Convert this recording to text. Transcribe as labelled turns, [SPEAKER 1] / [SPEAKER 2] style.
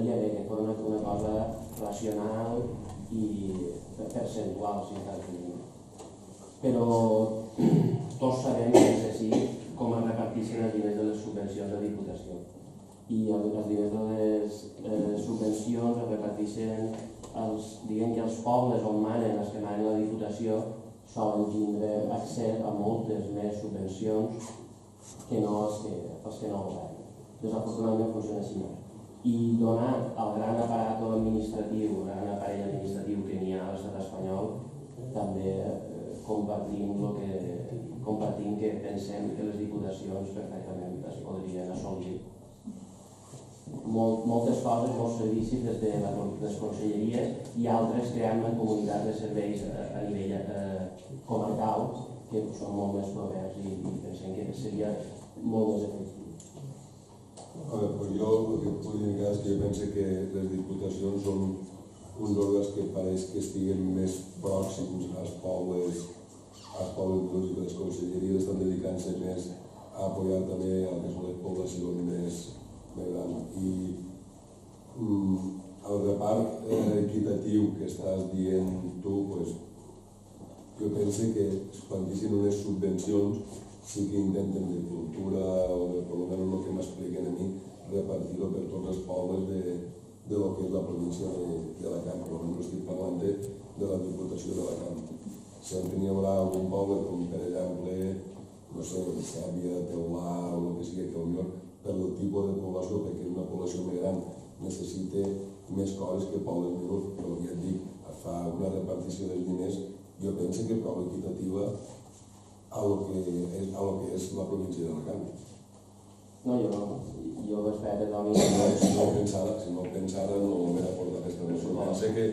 [SPEAKER 1] m'agradaria bé que fos una cosa racional i percentual, si cal dir. Però tots sabem que és així com es reparteixen els diners de les subvencions de Diputació. I els diners de les subvencions es reparteixen, diguem que els pobles on manen, els que manen la Diputació, solen tindre accés a moltes més subvencions que no els que no governen. Desafortunadament funciona així. I donat al gran aparat administratiu, el gran aparell administratiu que n'hi ha a l'estat espanyol, també compartim que pensem que les diputacions perfectament es podrien assolir moltes coses, molts servicis des de les conselleries i altres creant comunitats de serveis a nivell comarcal que són molt més propers i pensem que seria molt més efectiu.
[SPEAKER 2] Jo el que puc indicar és que jo penso que les diputacions són uns òrgans que pareix que estiguen més pròxims als pobles i que les conselleries estan dedicant-se més a apoyar també el que són les poblacions més grans. I el repart equitatiu que estàs dient tu, jo penso que quan diguin unes subvencions sí que intenten de cultura o de per almenys el que m'expliquen a mi repartir-ho per tots els pobles de lo que és la província d'Alacant. Per exemple, estic parlant de la Diputació d'Alacant. Sempre n'hi haurà algun poble com per exemple, no sé, Sèbia, Teulà o el que sigui que potser per el tipus de població, perquè una població més gran necessita més coses que pobles menors, però ja et dic, es fa una repartició dels diners, jo penso que prou equitativa a lo que és la província d'Alacant.
[SPEAKER 1] No, jo respecte també...
[SPEAKER 2] Si no ho pensara, no m'he d'aportar aquesta noció. Penso que